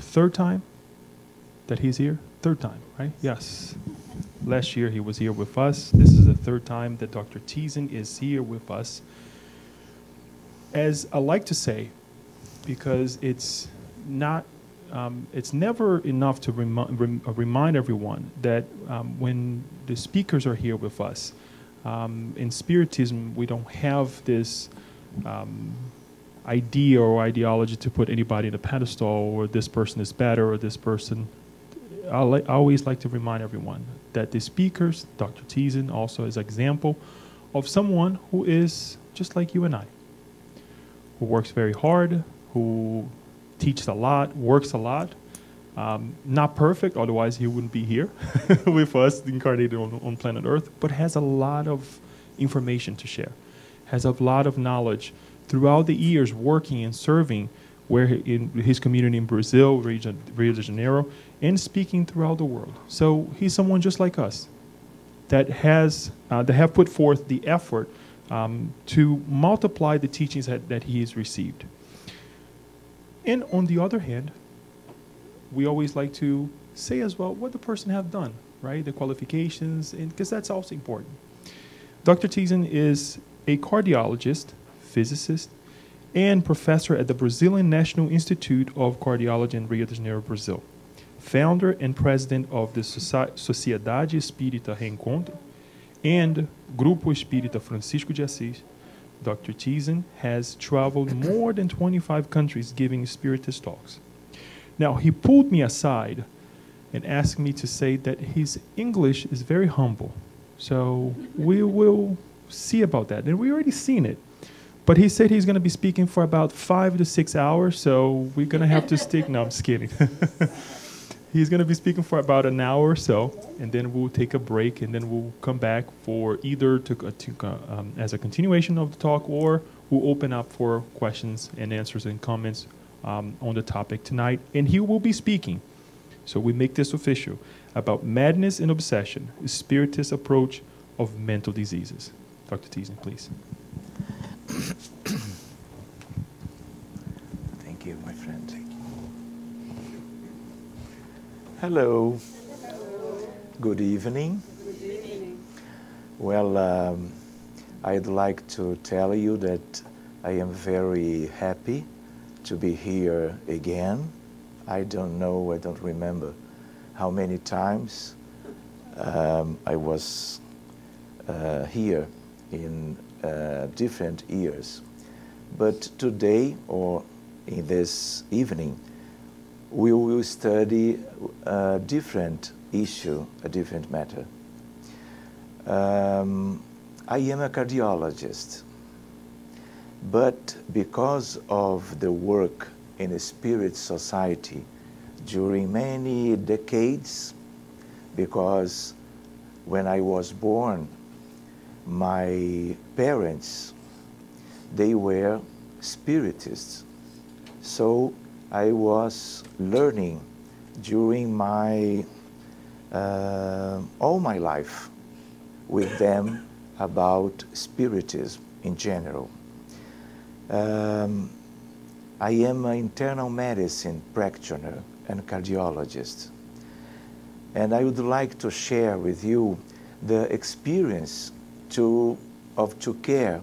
third time that he's here? Third time, right? Yes. Last year he was here with us. This is the third time that Dr. Thiesen is here with us. As I like to say, because it's not, it's never enough to remind everyone that when the speakers are here with us, in Spiritism, we don't have this idea or ideology to put anybody in a pedestal, or this person is better, or this person. I always like to remind everyone that the speakers, Dr. Thiesen, also is an example of someone who is just like you and I, who works very hard, who teaches a lot, works a lot. Not perfect, otherwise he wouldn't be here with us, incarnated on planet Earth, but has a lot of information to share, has a lot of knowledge throughout the years working and serving in his community in Brazil, Rio de Janeiro, and speaking throughout the world. So he's someone just like us that have put forth the effort to multiply the teachings that he has received. And on the other hand, we always like to say as well what the person have done, right? The qualifications, because that's also important. Dr. Thiesen is a cardiologist, physicist, and professor at the Brazilian National Institute of Cardiology in Rio de Janeiro, Brazil. Founder and president of the Sociedade Espírita Reencontro and Grupo Espírita Francisco de Assis, Dr. Thiesen has traveled more than 25 countries giving spiritist talks. Now, he pulled me aside and asked me to say that his English is very humble. So we will see about that. And we already seen it. But he said he's going to be speaking for about 5 to 6 hours, so we're going to have to stick. No, I'm just kidding. He's going to be speaking for about an hour or so, and then we'll take a break, and then we'll come back for either as a continuation of the talk, or we'll open up for questions and answers and comments on the topic tonight. And he will be speaking, so we make this official, about madness and obsession, a spiritist approach of mental diseases. Dr. Thiesen, please. Thank you, my friend. Hello. Good evening. Good evening. Well, I'd like to tell you that I am very happy to be here again. I don't remember how many times I was here in different years. But today, or in this evening, we will study a different issue, a different matter. I am a cardiologist, but because of the work in a spirit society during many decades, because when I was born, my parents, they were spiritists. So I was learning during my all my life with them about spiritism in general. I am an internal medicine practitioner and cardiologist. And I would like to share with you the experience to care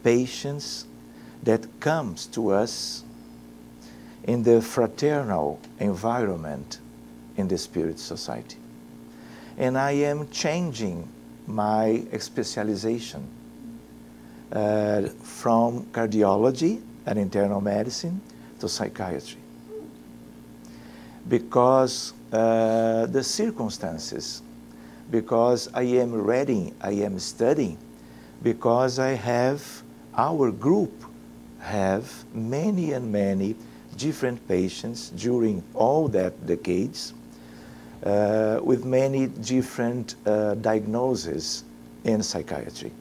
patients that comes to us in the fraternal environment in the Spirit Society. And I am changing my specialization from cardiology and internal medicine to psychiatry. Because the circumstances, because I am reading, I am studying, because our group have many and many different patients during all that decades with many different diagnoses in psychiatry.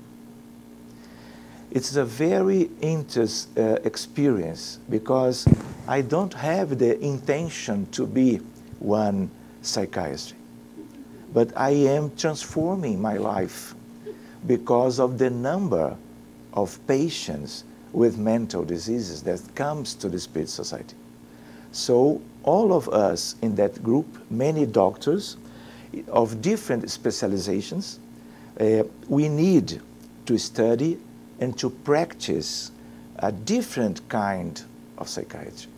It's a very interesting experience because I don't have the intention to be one psychiatrist, but I am transforming my life because of the number of patients with mental diseases that comes to the Spirit Society. So all of us in that group, many doctors of different specializations, we need to study and to practice a different kind of psychiatry.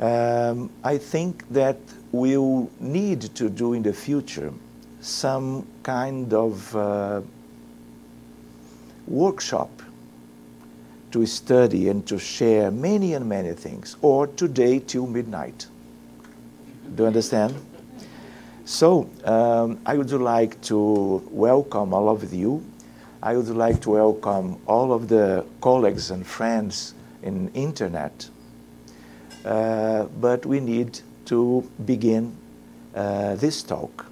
I think that we'll need to do in the future some kind of workshop to study and to share many and many things, or today till midnight. Do you understand? So I would like to welcome all of you. I would like to welcome all of the colleagues and friends in internet. But we need to begin this talk.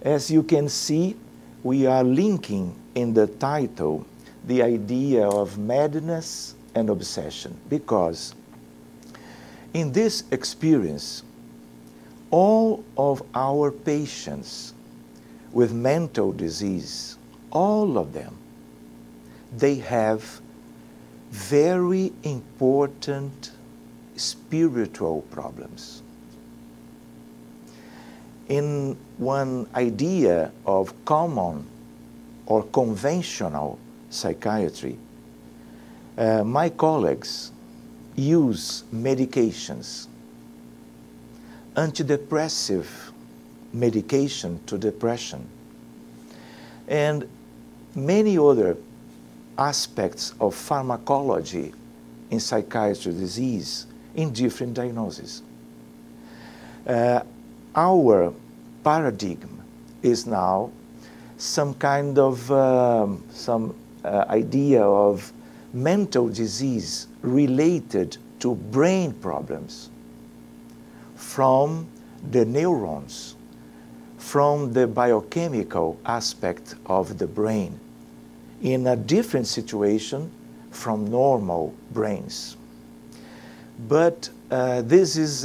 As you can see, we are linking in the title the idea of madness and obsession, because in this experience, all of our patients with mental disease, all of them, they have very important spiritual problems. In one idea of common or conventional psychiatry, my colleagues use medications, antidepressive medication to depression, and many other aspects of pharmacology in psychiatry disease in different diagnoses. Our paradigm is now some kind of idea of mental disease related to brain problems, from the neurons, from the biochemical aspect of the brain, in a different situation from normal brains. But this is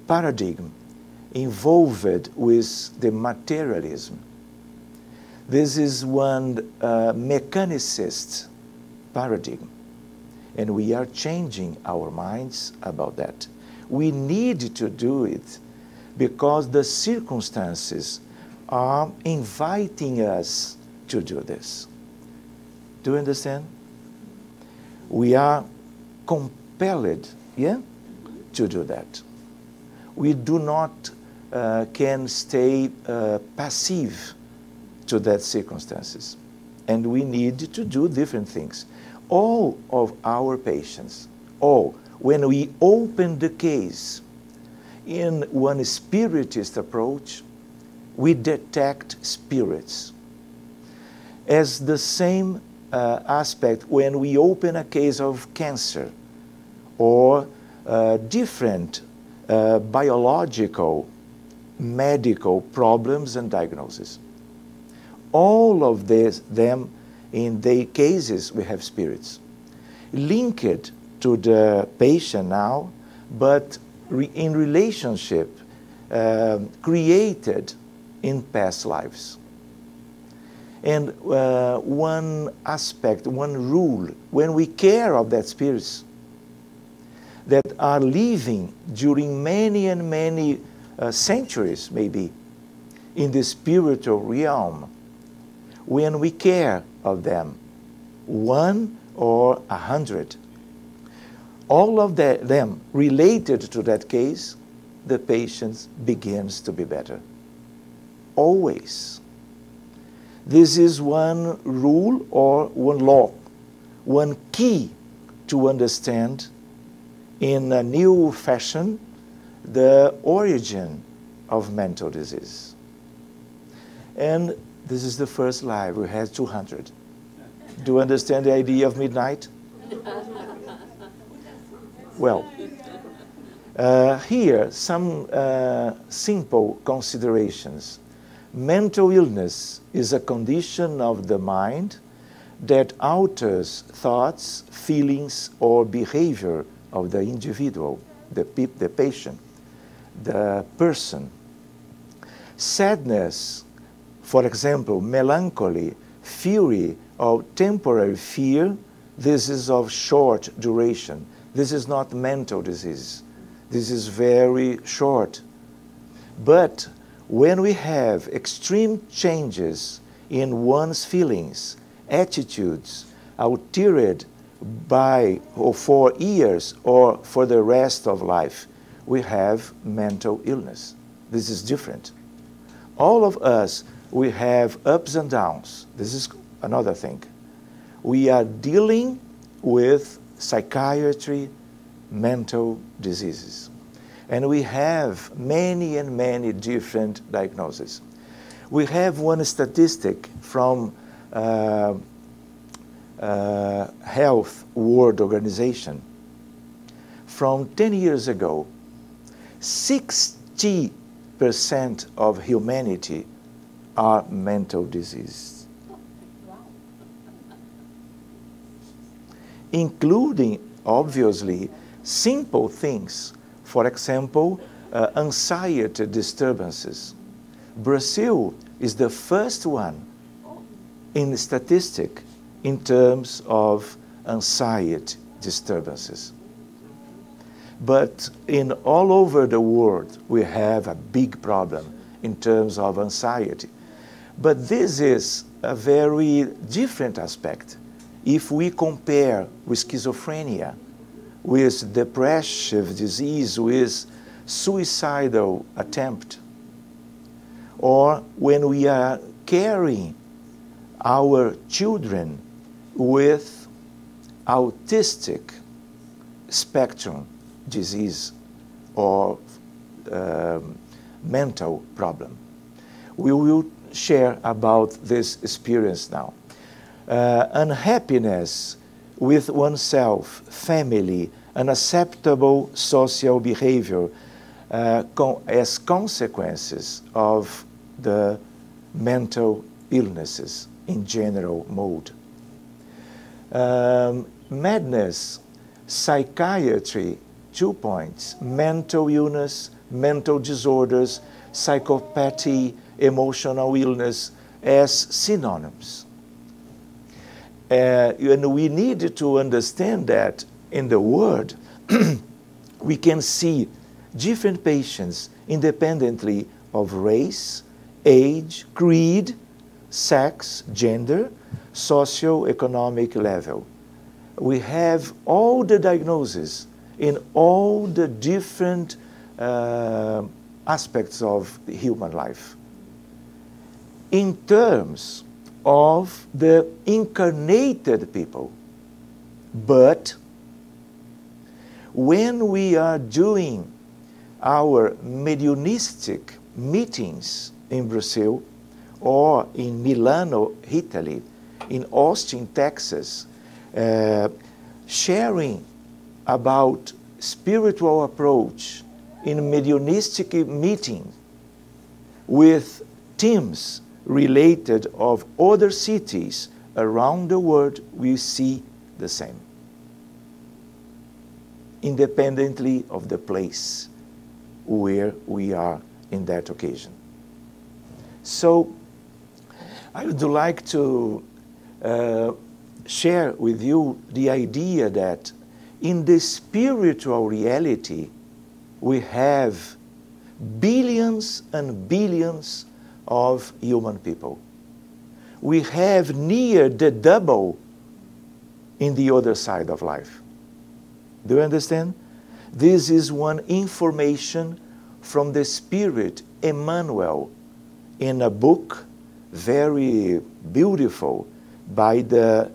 paradigm involved with the materialism. This is one mechanicist paradigm, and we are changing our minds about that. We need to do it because the circumstances are inviting us to do this. Do you understand? We are compelled, yeah, to do that. We do not can stay passive to that circumstances, and we need to do different things. All of our patients, when we open the case in one spiritist approach, we detect spirits. As the same aspect when we open a case of cancer or different biological, medical problems and diagnoses. All of them, in their cases, we have spirits linked to the patient now, but in relationship created in past lives. And one aspect, one rule, when we care of that spirits that are living during many and many centuries, maybe, in the spiritual realm, when we care of them, 1 or 100, all of them related to that case, the patient begins to be better. Always. This is one rule or one law, one key to understand in a new fashion the origin of mental disease. And this is the first live. We had 200. Do you understand the idea of midnight? Well, here some simple considerations. Mental illness is a condition of the mind that alters thoughts, feelings, or behavior of the individual, the patient, the person. Sadness, for example, melancholy, fury, or temporary fear this is of short duration. This is not mental disease. This is very short. But when we have extreme changes in one's feelings, attitudes, altered by or for years or for the rest of life, we have mental illness. This is different. All of us, we have ups and downs. This is another thing. We are dealing with psychiatry, mental diseases. And we have many and many different diagnoses. We have one statistic from Health World Organization. From 10 years ago, 60% of humanity are mental disease, including, obviously, simple things. For example, anxiety disturbances. Brazil is the first one in statistic in terms of anxiety disturbances. But in all over the world, we have a big problem in terms of anxiety. But this is a very different aspect. If we compare with schizophrenia, with depressive disease, with suicidal attempt, or when we are carrying our children with autistic spectrum disease or mental problem. We will share about this experience now. Unhappiness with oneself, family, unacceptable social behavior as consequences of the mental illnesses in general mode. Madness, psychiatry, 2 points, mental illness, mental disorders, psychopathy, emotional illness as synonyms. And we need to understand that in the world, we can see different patients independently of race, age, creed, sex, gender, socio-economic level. We have all the diagnoses in all the different aspects of human life. In terms of the incarnated people. But when we are doing our mediumistic meetings in Brazil or in Milano, Italy, in Austin, Texas, sharing about spiritual approach in mediumistic meeting with teams related of other cities around the world, we see the same, independently of the place where we are in that occasion. So I would like to share with you the idea that in the spiritual reality we have billions and billions of human people. We have near the double in the other side of life. Do you understand? This is one information from the Spirit Emmanuel in a book very beautiful by the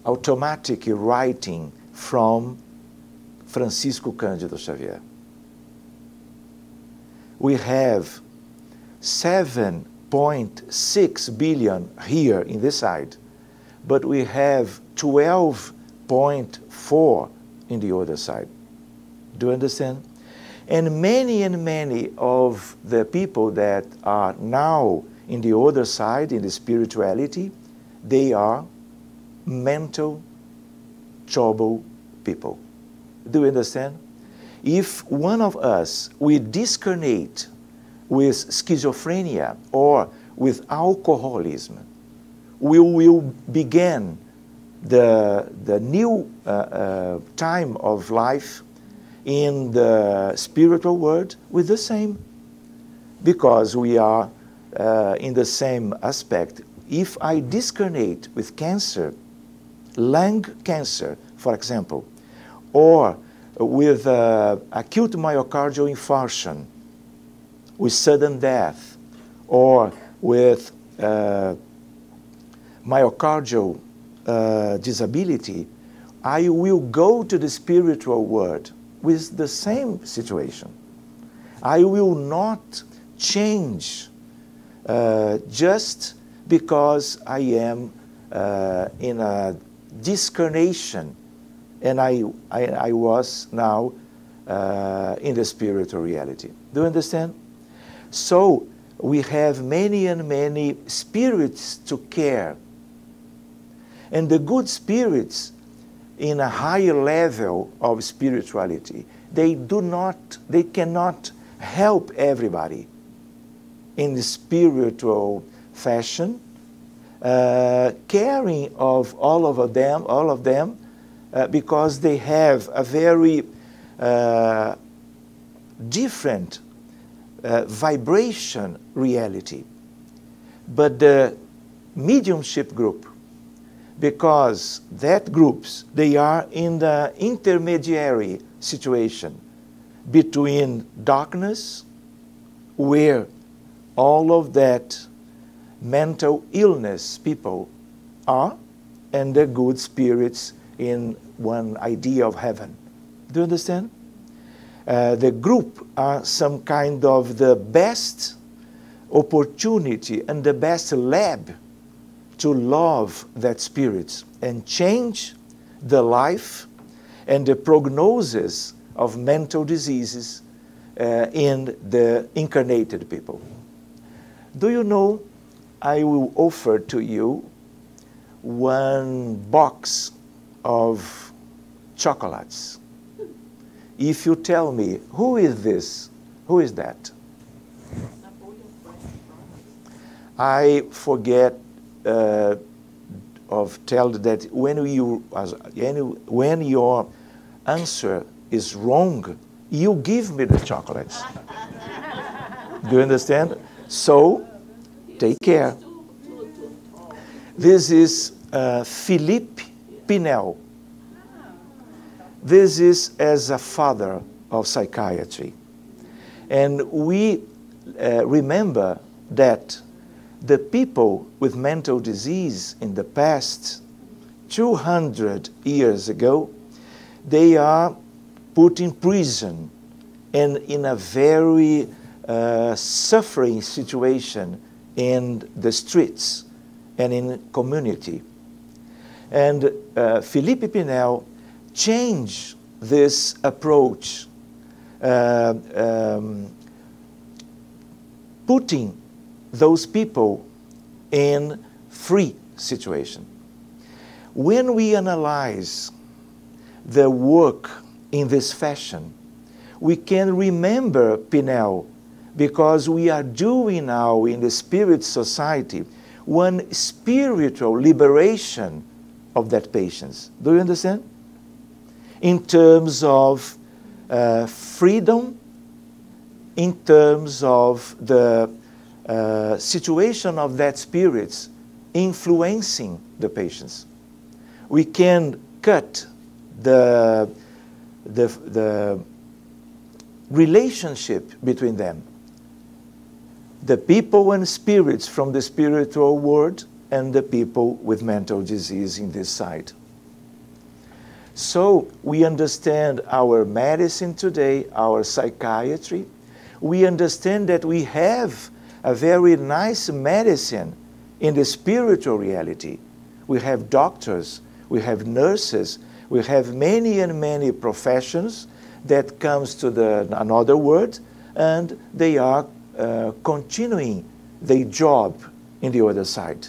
automatic writing from Francisco Cândido Xavier. We have 7.6 billion here in this side, but we have 12.4 in the other side. Do you understand? And many of the people that are now in the other side, in the spirituality, they are mental trouble people. Do you understand? If one of us, we discarnate with schizophrenia or with alcoholism, we will begin the new time of life in the spiritual world with the same, because we are in the same aspect. If I discarnate with cancer, lung cancer, for example, or with acute myocardial infarction, with sudden death, or with myocardial disability, I will go to the spiritual world with the same situation. I will not change just because I am in a discarnation and I was now in the spiritual reality. Do you understand? So we have many and many spirits to care. And the good spirits in a higher level of spirituality, they cannot help everybody in the spiritual fashion, caring of all of them, because they have a very different vibration reality. But the mediumship group, because that groups, they are in the intermediary situation between darkness, where all of that mental illness people are, and the good spirits in one idea of heaven. Do you understand? The group are some kind of the best opportunity and the best lab to love that spirit and change the life and the prognosis of mental diseases in the incarnated people. Do you know, I will offer to you one box of chocolates. If you tell me, who is this? Who is that? I forget of tell that when your answer is wrong, you give me the chocolates. Do you understand? So, take care. This is Philippe Pinel. This is as a father of psychiatry. And we remember that the people with mental disease in the past, 200 years ago, they are put in prison and in a very suffering situation in the streets and in community. And Philippe Pinel changed this approach, putting those people in free situation. When we analyze the work in this fashion, we can remember Pinel, because we are doing now in the Spirit Society one spiritual liberation of that patient. Do you understand? In terms of freedom, in terms of the situation of that spirits influencing the patients. We can cut the relationship between them. The people and spirits from the spiritual world and the people with mental disease in this side. So we understand our medicine today, our psychiatry. We understand that we have a very nice medicine in the spiritual reality. We have doctors, we have nurses, we have many and many professions that comes to another world, and they are continuing their job in the other side,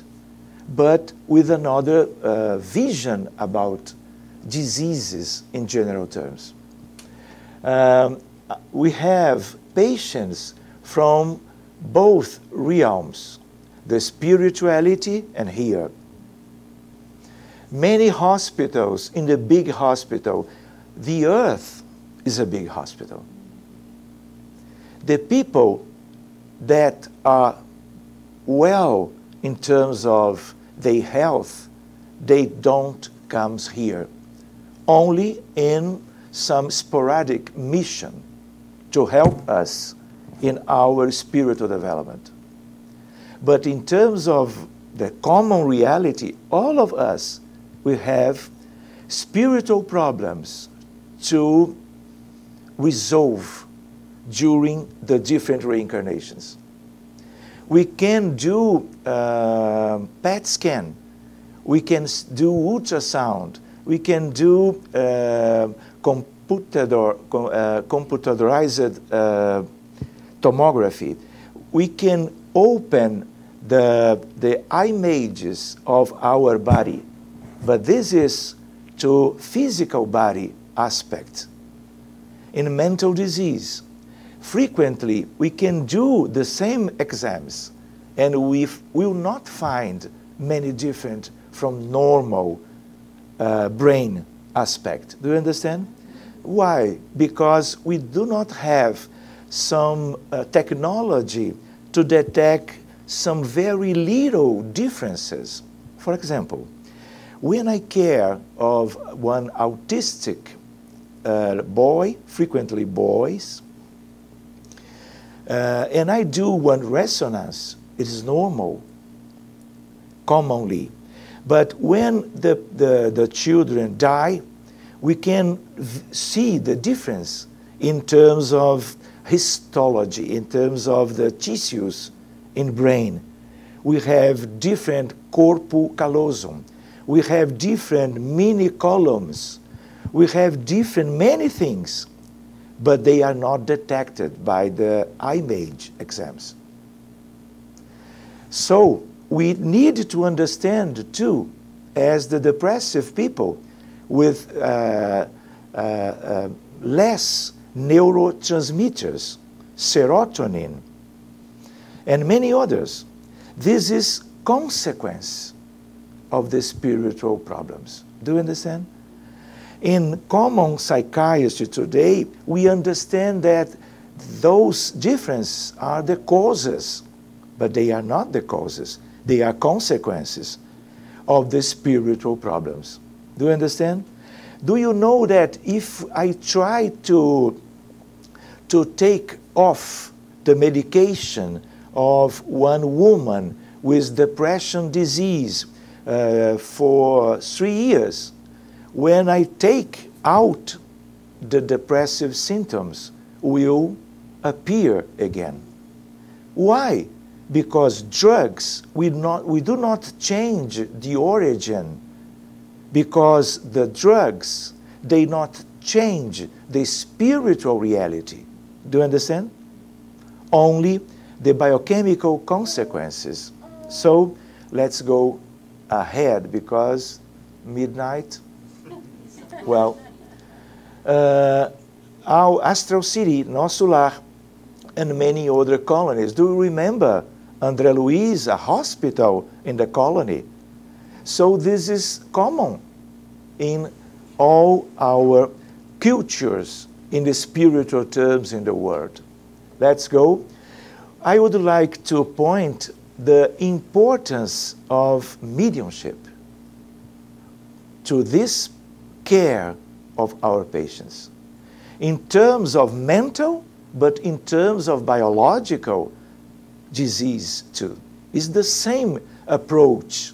but with another vision about diseases in general terms. We have patients from both realms, the spirituality and here, Many hospitals, in the big hospital, the earth is a big hospital. The people that are well in terms of their health, they don't come here. Only in some sporadic mission to help us in our spiritual development. But in terms of the common reality, all of us will have spiritual problems to resolve during the different reincarnations. We can do PET scan, we can do ultrasound, we can do computerized tomography. We can open the images of our body, but this is to physical body aspect. In mental disease, frequently we can do the same exams and we will not find many different from normal brain aspect. Do you understand? Why? Because we do not have some technology to detect some very little differences. For example, when I care of one autistic boy, frequently boys, and I do one resonance, it is normal, commonly. But when the children die, we can see the difference in terms of histology, in terms of the tissues in brain. We have different corpus callosum. We have different mini columns. We have different many things, but they are not detected by the image exams. So we need to understand too, as the depressive people with less neurotransmitters, serotonin, and many others. This is consequence of the spiritual problems. Do you understand? In common psychiatry today, we understand that those differences are the causes, but they are not the causes. They are consequences of the spiritual problems. Do you understand? Do you know that if I try to take off the medication of one woman with depression disease for 3 years, when I take out, the depressive symptoms will appear again. Why? Because drugs, we do not change the origin, because the drugs, they not change the spiritual reality. Do you understand? Only the biochemical consequences. So let's go ahead, because midnight. Well, our Astral City, nosso lar, and many other colonies. Do you remember André Luiz, a hospital in the colony? So this is common in all our cultures, in the spiritual terms in the world. Let's go. I would like to point the importance of mediumship to this care of our patients. In terms of mental, but in terms of biological disease too. It's the same approach.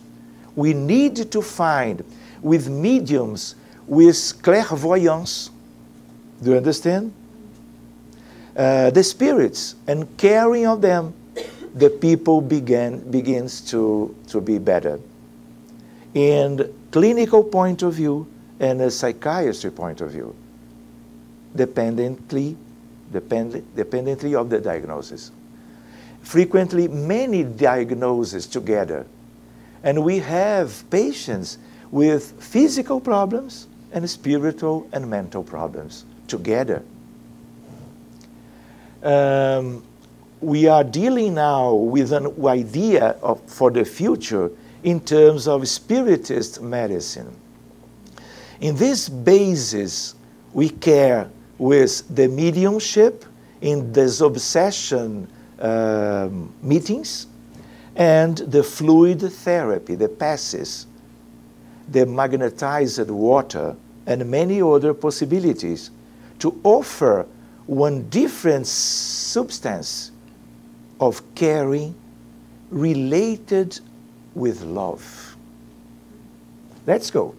We need to find with mediums, with clairvoyance, do you understand? The spirits, and caring of them, the people begins to be better. In clinical point of view and a psychiatry point of view, dependently of the diagnosis. Frequently, many diagnoses together. And we have patients with physical problems and spiritual and mental problems together. We are dealing now with an idea for the future in terms of spiritist medicine. In this basis, we care with the mediumship in disobsession meetings and the fluid therapy, the passes, the magnetized water, and many other possibilities to offer one different substance of caring related with love. Let's go.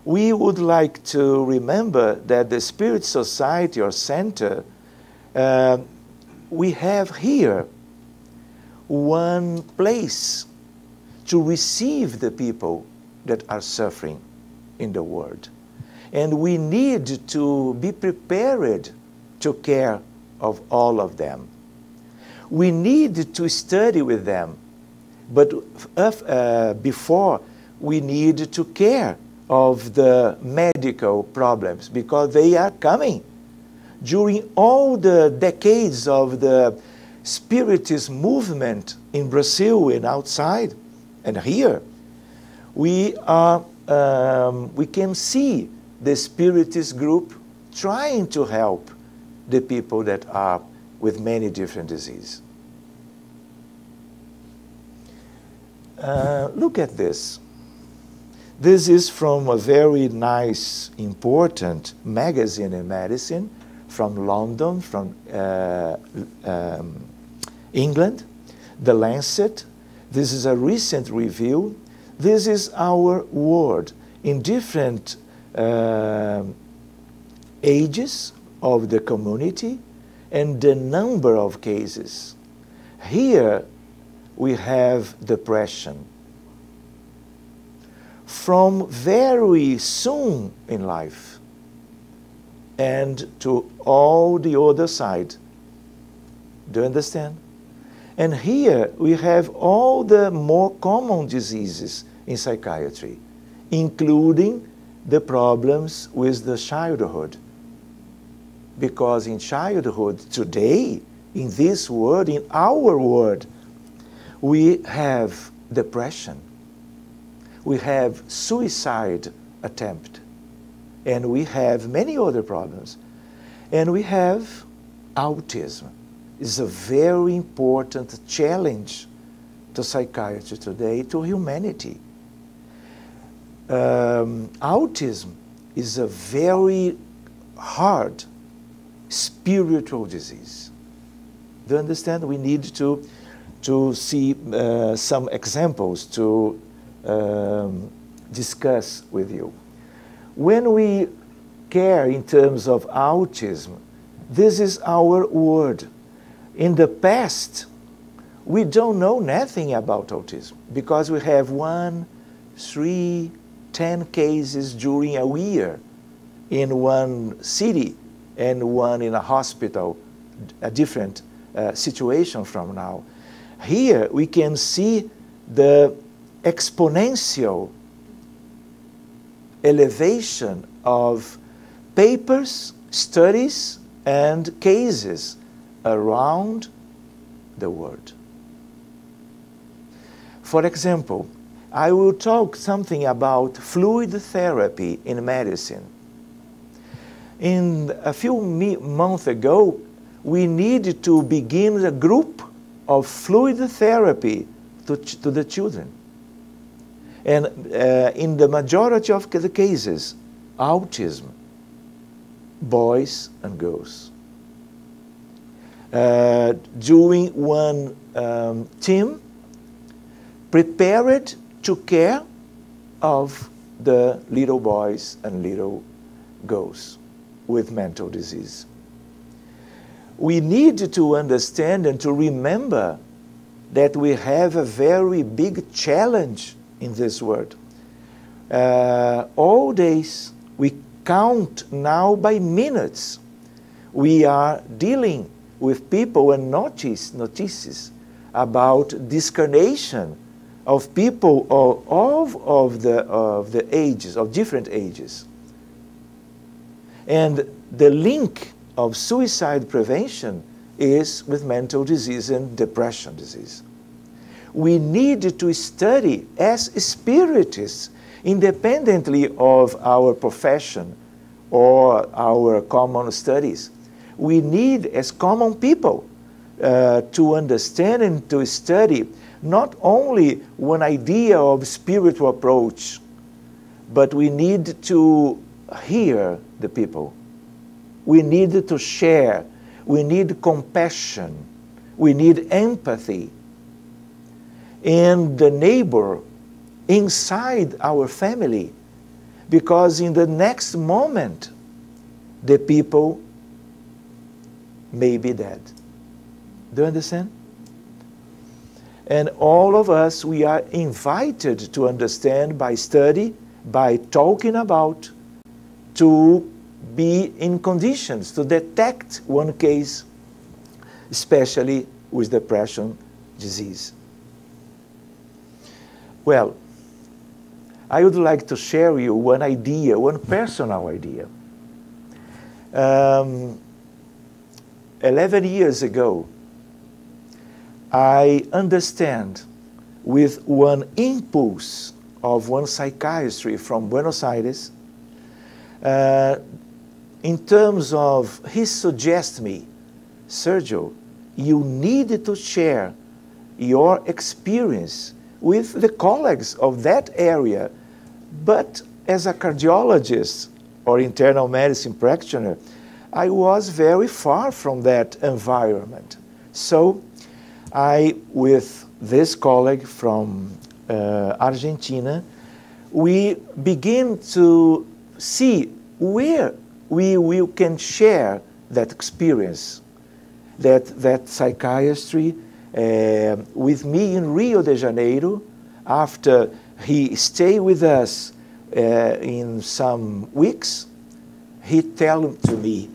We would like to remember that the Spirit Society or Center, we have here one place to receive the people that are suffering in the world. And we need to be prepared to care of all of them. We need to study with them, but before we need to care of the medical problems, because they are coming. During all the decades of the Spiritist movement in Brazil and outside and here, we can see the Spiritist group trying to help the people that are with many different diseases. Look at this. This is from a very nice, important magazine in medicine from London, from England, The Lancet. This is a recent review. This is our word in different ages of the community and the number of cases. Here we have depression. From very soon in life and to all the other side. Do you understand? And here we have all the more common diseases in psychiatry, including the problems with the childhood. Because in childhood today, in this world, in our world, we have depression. We have suicide attempt, and we have many other problems. And we have autism. It's a very important challenge to psychiatry today, to humanity. Autism is a very hard spiritual disease. Do you understand? We need to see some examples to discuss with you. When we care in terms of autism, this is our word. In the past, we don't know nothing about autism because we have 1, 3, 10 cases during a year in one city and one in a hospital, a different situation from now. Here we can see the exponential elevation of papers, studies, and cases around the world. For example, I will talk something about fluid therapy in medicine. In a few months ago, we needed to begin a group of fluid therapy to the children. And in the majority of the cases, autism, boys and girls. Doing one team prepared to care of the little boys and little girls with mental disease. We need to understand and to remember that we have a very big challenge in this world. All days, we count now by minutes. We are dealing with people and notices about discarnation of people of the ages, of different ages. And the link of suicide prevention is with mental disease and depression disease. we need to study as spiritists, independently of our profession or our common studies. We need, as common people, to understand and to study not only one idea of spiritual approach, but we need to hear the people. We need to share. We need compassion. We need empathy. And the neighbor inside our family, because in the next moment, the people may be dead. Do you understand? And all of us, we are invited to understand by study, by talking about, to be in conditions to detect one case, especially with depression disease. Well, I would like to share with you one idea, one personal idea. 11 years ago, I understand with one impulse of one psychiatrist from Buenos Aires, in terms of, he suggests me, Sergio, you need to share your experience with the colleagues of that area. But as a cardiologist or internal medicine practitioner, I was very far from that environment. So I, with this colleague from Argentina, we begin to see where we can share that experience, that psychiatry with me in Rio de Janeiro. After he stayed with us in some weeks, he told to me,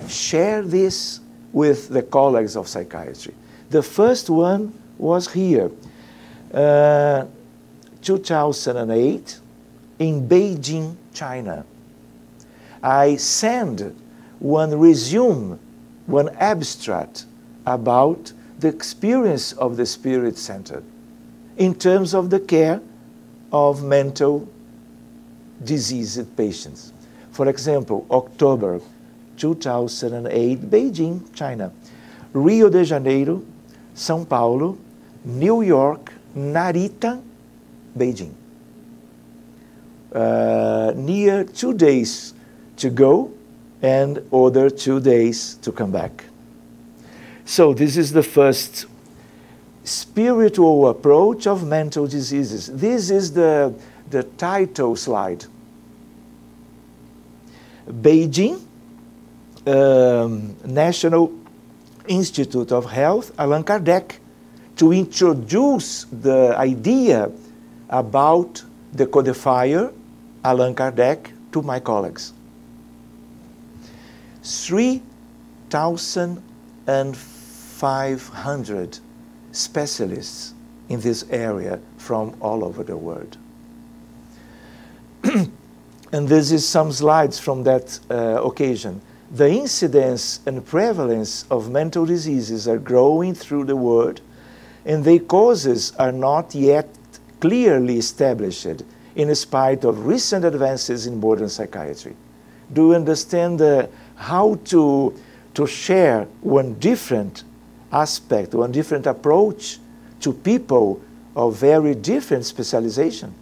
share this with the colleagues of psychiatry. The first one was here, 2008, in Beijing, China. I sent one resume, one abstract about the experience of the Spirit Center in terms of the care of mental diseased patients. For example, October 2008, Beijing, China. Rio de Janeiro, São Paulo, New York, Narita, Beijing. Near 2 days to go and other 2 days to come back. So this is the first spiritual approach of mental diseases. This is the title slide. Beijing, National Institute of Health, Allan Kardec, to introduce the idea about the codifier, Allan Kardec, to my colleagues. 3,500 specialists in this area from all over the world. And this is some slides from that occasion. The incidence and prevalence of mental diseases are growing through the world, and their causes are not yet clearly established in spite of recent advances in modern psychiatry. Do you understand how to share one different aspect, one different approach to people of very different specialization?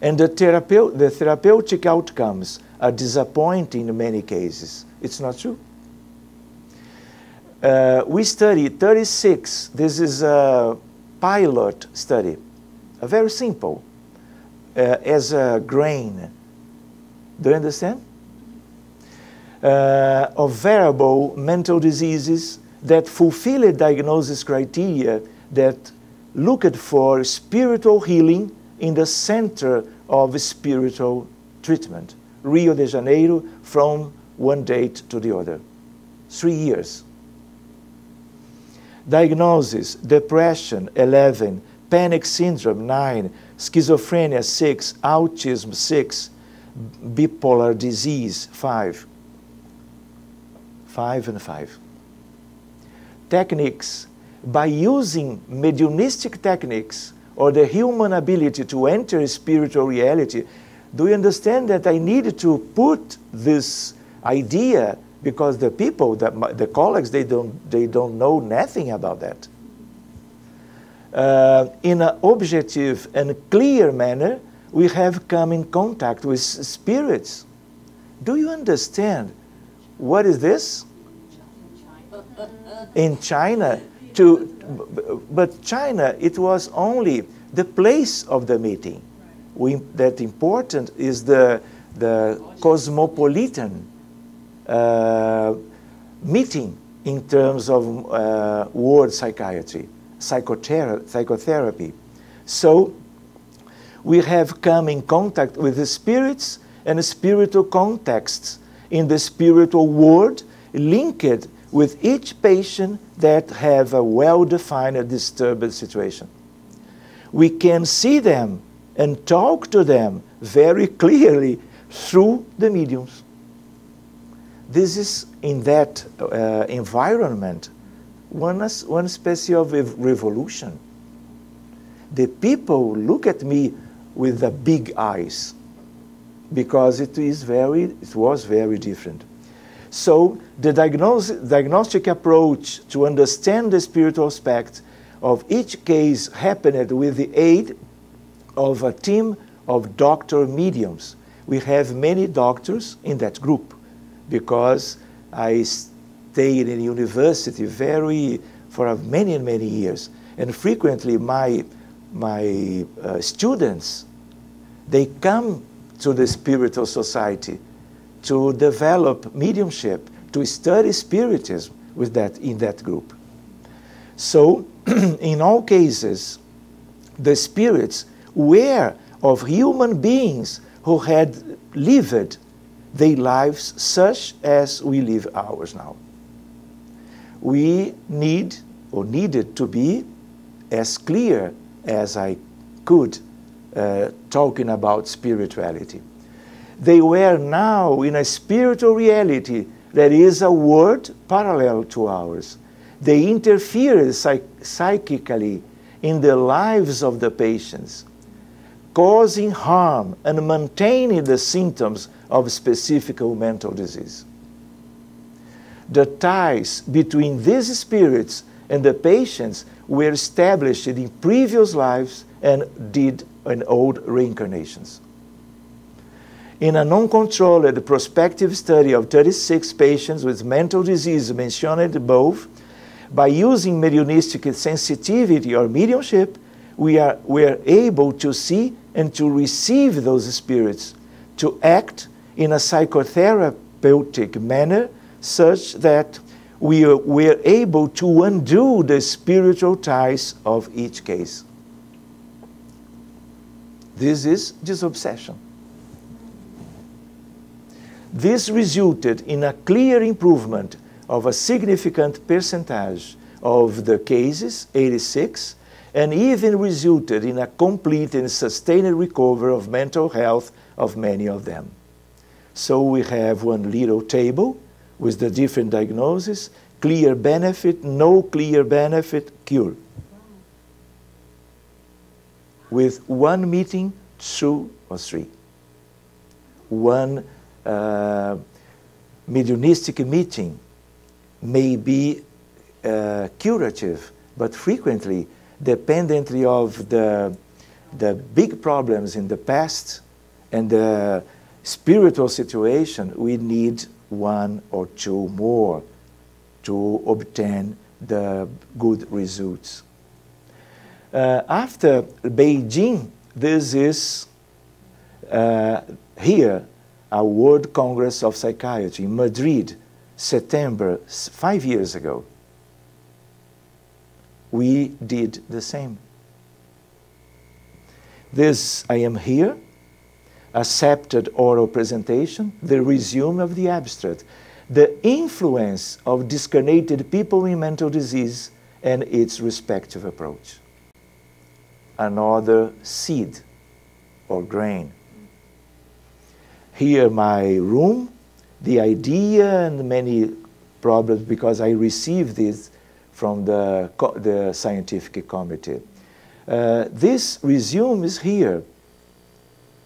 And the therapeutic outcomes are disappointing in many cases. It's not true. We studied 36. This is a pilot study, a very simple, as a grain. Do you understand? Of variable mental diseases that fulfill a diagnosis criteria that looked for spiritual healing in the center of spiritual treatment. Rio de Janeiro, from one date to the other. 3 years. Diagnosis: depression, 11, panic syndrome, 9, schizophrenia, 6, autism, 6, bipolar disease, 5. 5 and 5. Techniques: by using mediumistic techniques or the human ability to enter spiritual reality, do you understand that I needed to put this idea, because the people, the colleagues, they don't know nothing about that. In an objective and clear manner, we have come in contact with spirits. Do you understand what is this? In China, but China, it was only the place of the meeting. That important is the cosmopolitan meeting in terms of world psychiatry, psychotherapy. So we have come in contact with the spirits and spiritual contexts in the spiritual world, linked with each patient that have a well-defined disturbed situation. We can see them and talk to them very clearly through the mediums. This is, in that environment, one species of revolution. The people look at me with the big eyes, because it was very different. So the diagnostic approach to understand the spiritual aspect of each case happened with the aid of a team of doctor mediums. We have many doctors in that group, because I stayed in university for many years, and frequently my students, they come to the spiritual society to develop mediumship, to study spiritism in that group. So in all cases, the spirits were of human beings who had lived their lives such as we live ours now. We needed to be as clear as I could talking about spirituality. They were now in a spiritual reality that is a world parallel to ours. They interfered psychically in the lives of the patients, causing harm and maintaining the symptoms of specific mental disease. The ties between these spirits and the patients were established in previous lives and did in old reincarnations. In a non-controlled prospective study of 36 patients with mental disease mentioned above, by using mediumistic sensitivity or mediumship, we are able to see and to receive those spirits, to act in a psychotherapeutic manner such that we were able to undo the spiritual ties of each case. This is disobsession. This resulted in a clear improvement of a significant percentage of the cases, 86, and even resulted in a complete and sustained recovery of mental health of many of them. So we have one little table with the different diagnoses: clear benefit, no clear benefit, cure. With one meeting, 2 or 3. One mediumistic meeting may be curative, but frequently, dependently of the big problems in the past and the spiritual situation, we need 1 or 2 more to obtain the good results. After Beijing, this is here, a World Congress of Psychiatry in Madrid, September, 5 years ago. We did the same. This, I am here, accepted oral presentation, the resume of the abstract, the influence of discarnated people in mental disease and its respective approach. Another seed or grain. Here my room, the idea and many problems, because I received this from the scientific committee. This resumes here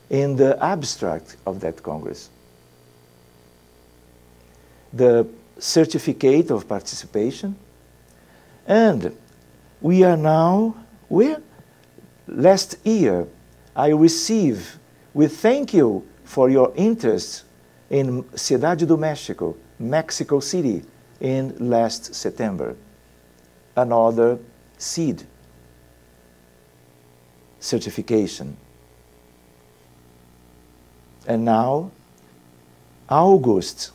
in the abstract of that Congress. The certificate of participation, and we are now where? Last year I received, we thank you for your interest in Ciudad do México, Mexico City, in last September. Another seed certification. And now, August,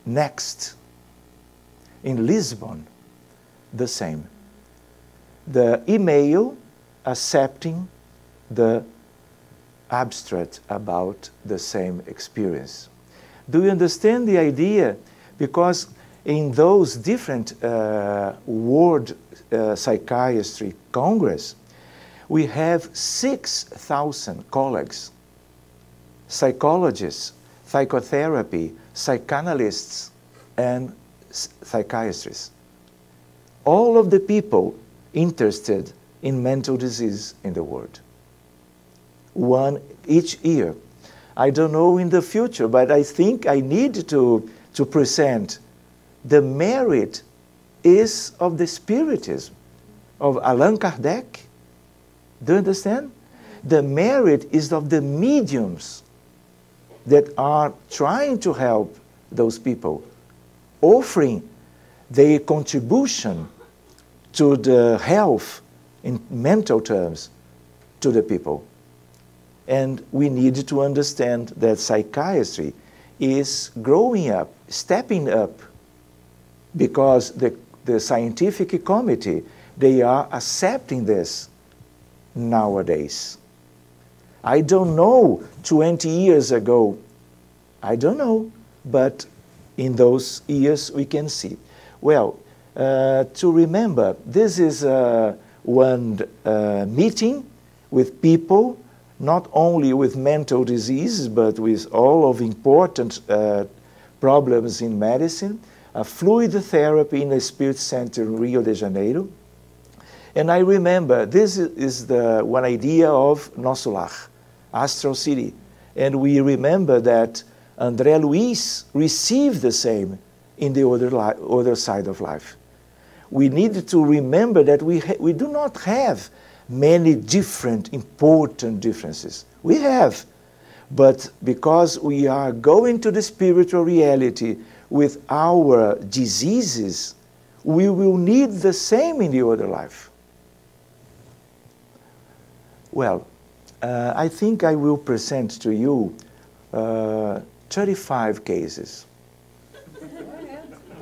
next, in Lisbon, the same. The email accepting the abstract about the same experience. Do you understand the idea? Because in those different World Psychiatry Congress, we have 6,000 colleagues, psychologists, psychotherapy, psychanalysts, and psychiatrists. All of the people interested in mental disease in the world. One each year. I don't know in the future, but I think I need to present the merit is of the Spiritism, of Allan Kardec. Do you understand? The merit is of the mediums that are trying to help those people, offering their contribution to the health in mental terms to the people. And we need to understand that psychiatry is growing up, stepping up, because the scientific committee, they are accepting this nowadays. I don't know 20 years ago, I don't know, but in those years we can see. Well, to remember, this is one meeting with people, not only with mental diseases, but with all of important problems in medicine, a fluid therapy in the Spirit Center in Rio de Janeiro. And I remember, this is the one idea of Nosso Lar, Astral City. And we remember that André Luiz received the same in the other side of life. We need to remember that we do not have many different important differences. We have, but because we are going to the spiritual reality with our diseases, we will need the same in the other life. Well, I think I will present to you 35 cases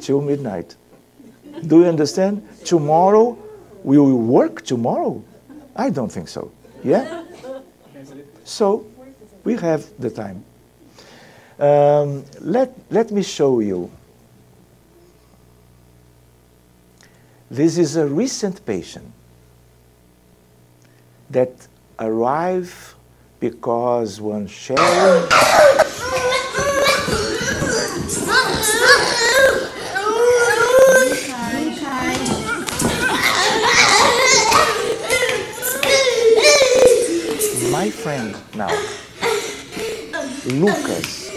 till midnight. Do you understand? Tomorrow, we will work tomorrow? I don't think so. Yeah? So, we have the time. Let me show you. This is a recent patient that arrived because one sharing. My friend now, Lucas,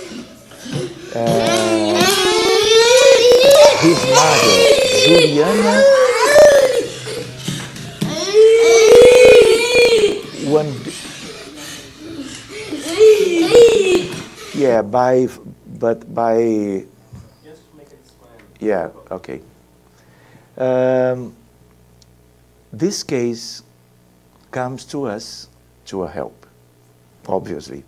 his mother, Juliana, yeah, okay. This case comes to us to a help, obviously.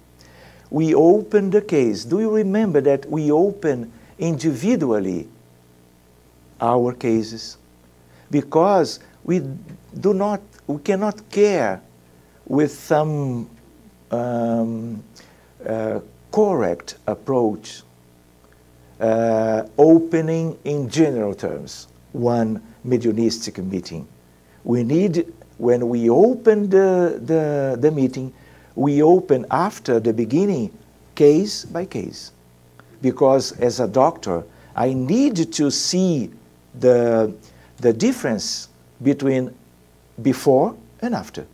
We open the case. Do you remember that we open individually our cases? Because we cannot care with some correct approach, opening in general terms one mediumistic meeting. We need, when we open the meeting, we open after the beginning, case by case. Because as a doctor, I need to see the difference between before and after,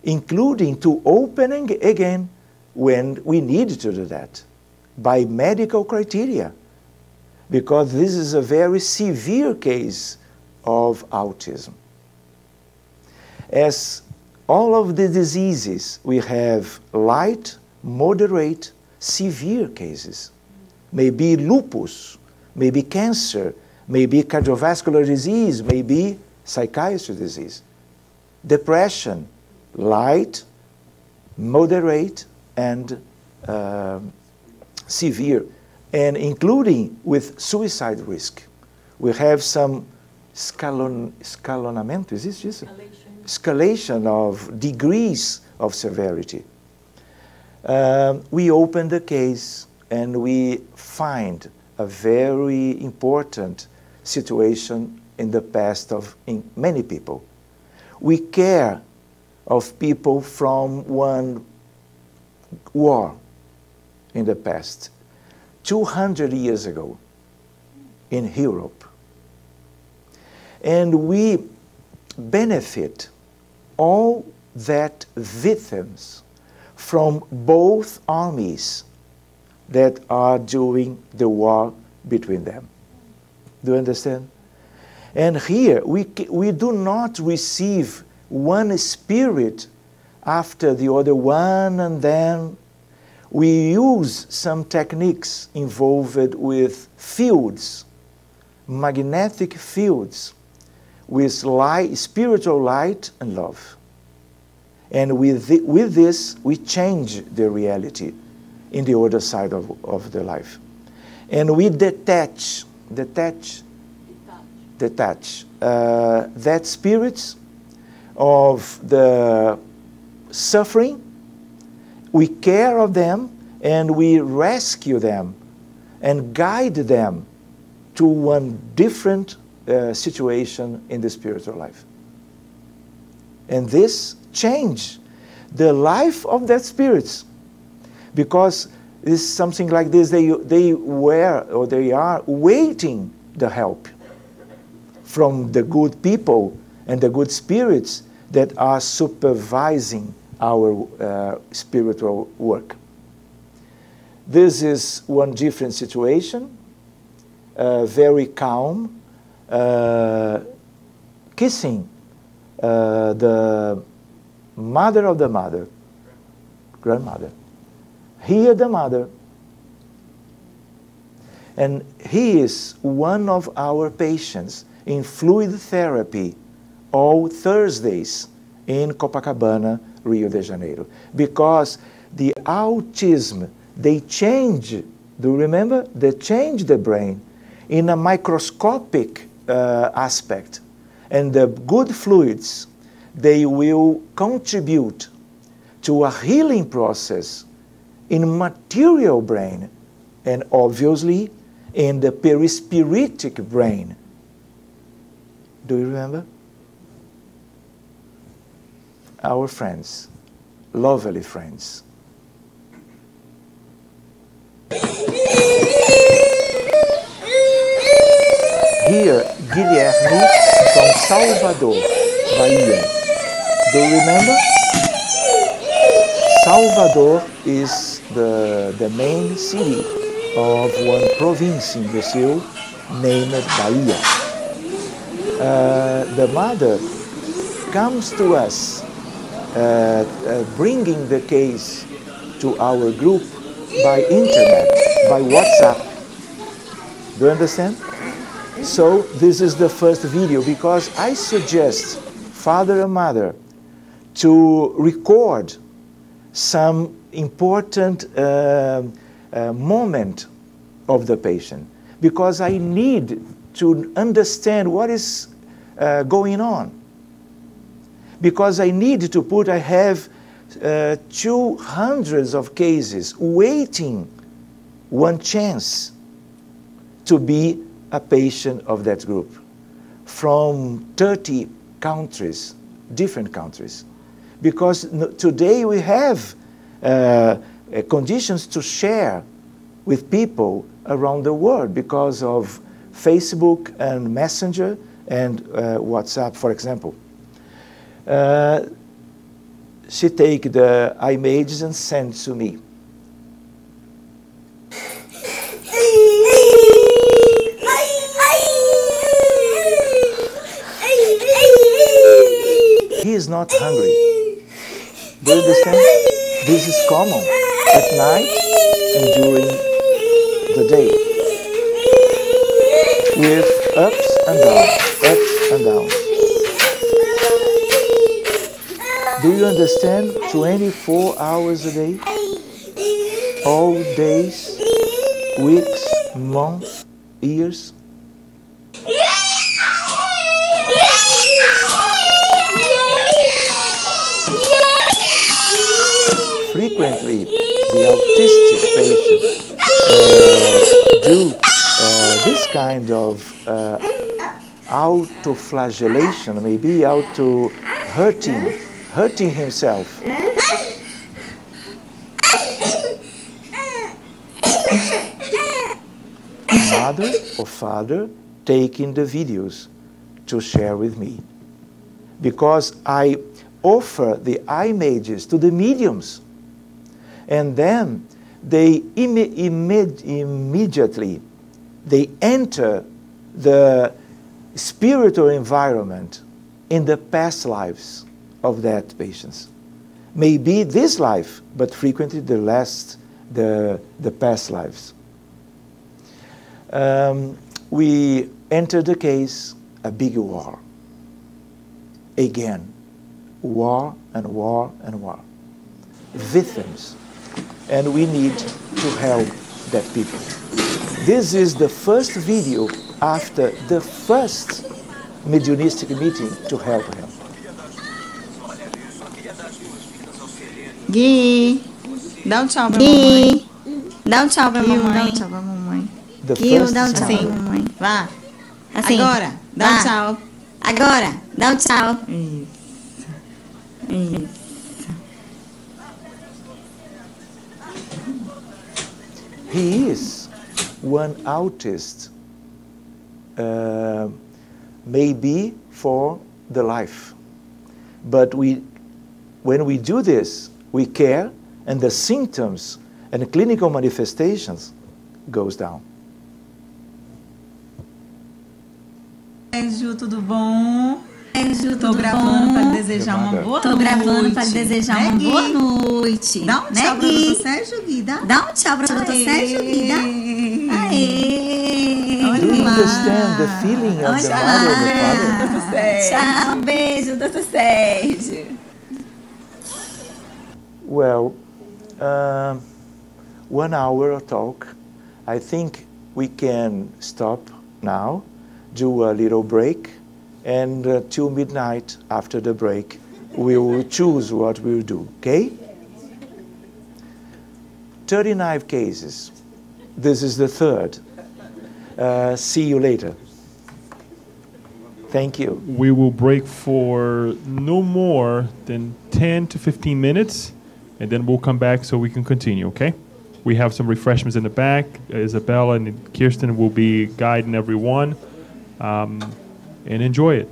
including to opening again when we need to do that by medical criteria, because this is a very severe case of autism. As all of the diseases, we have light, moderate, severe cases. Maybe lupus, maybe cancer, maybe cardiovascular disease, maybe psychiatry disease. Depression, light, moderate, and severe, and including with suicide risk. We have some escalonamento, is this just? Escalation of degrees of severity. We open the case and we find a very important situation in the past in many people. We care of people from one war in the past, 200 years ago in Europe. And we benefit all that victims from both armies that are doing the war between them. Do you understand? And here, we do not receive one spirit after the other one, and then we use some techniques involved with fields, magnetic fields, with light, spiritual light and love. And with this, we change the reality in the other side of the life. And we detach that spirits of the suffering, we care of them, and we rescue them and guide them to one different situation in the spiritual life. And this change the life of that spirits, because it's something like this, they were or they are waiting the help from the good people and the good spirits that are supervising our spiritual work. This is one different situation, very calm, kissing the mother of the mother, grandmother. Here the mother. And he is one of our patients in fluid therapy all Thursdays in Copacabana, Rio de Janeiro. Because the autism, they change, do you remember? They change the brain in a microscopic aspect. And the good fluids, they will contribute to a healing process in material brain and obviously in the perispiritic brain. Do you remember? Our friends, lovely friends. Here, Guilherme from Salvador, Bahia. Do you remember? Salvador is the main city of one province in Brazil named Bahia. The mother comes to us bringing the case to our group by internet, by WhatsApp. Do you understand? So this is the first video, because I suggest father and mother to record some important moment of the patient, because I need to understand what is going on. Because I need to put, I have 200 of cases waiting one chance to be a patient of that group from 30 countries, different countries. Because today we have conditions to share with people around the world because of Facebook and Messenger and WhatsApp, for example. She take the images and send to me. He is not hungry. Do you understand? This is common at night and during the day, with ups and downs. Do you understand? 24 hours a day, all days, weeks, months, years. Frequently, the autistic patients do this kind of auto-flagellation, maybe hurting himself. Mother or father taking the videos to share with me, because I offer the images to the mediums. And then they immediately they enter the spiritual environment in the past lives of that patients. Maybe this life, but frequently the past lives. We enter the case, a big war. Again, war and war and war. Victims. And we need to help that people. This is the first video after the first mediunistic meeting to help him. Gui, dá um tchau pra mamãe. Dá um tchau pra mamãe. Dá um tchau pra mamãe. Gui, dá um tchau pra mamãe. Vá. Assim. Agora, dá um tchau. Agora, dá um tchau. Isso. Isso. He is one autist, maybe for the life. But when we do this, we care, and the symptoms and the clinical manifestations goes down. Sergio, tudo bom? Sergio, tô gravando para desejar uma boa noite. Tô gravando para desejar uma boa noite. Dá um tchau para o Dr. Sérgio, Gui. Dá um tchau para o Dr. Sérgio, Gui. Aê! Do you understand the feeling of the mother and the father? Tchau, um beijo, Dr. Sérgio. Well, 1 hour of talk. I think we can stop now, do a little break, and till midnight after the break, we will choose what we'll do, okay? 39 cases. This is the third. See you later. Thank you. We will break for no more than 10 to 15 minutes, and then we'll come back so we can continue, okay? We have some refreshments in the back. Isabella and Kirsten will be guiding everyone, and enjoy it.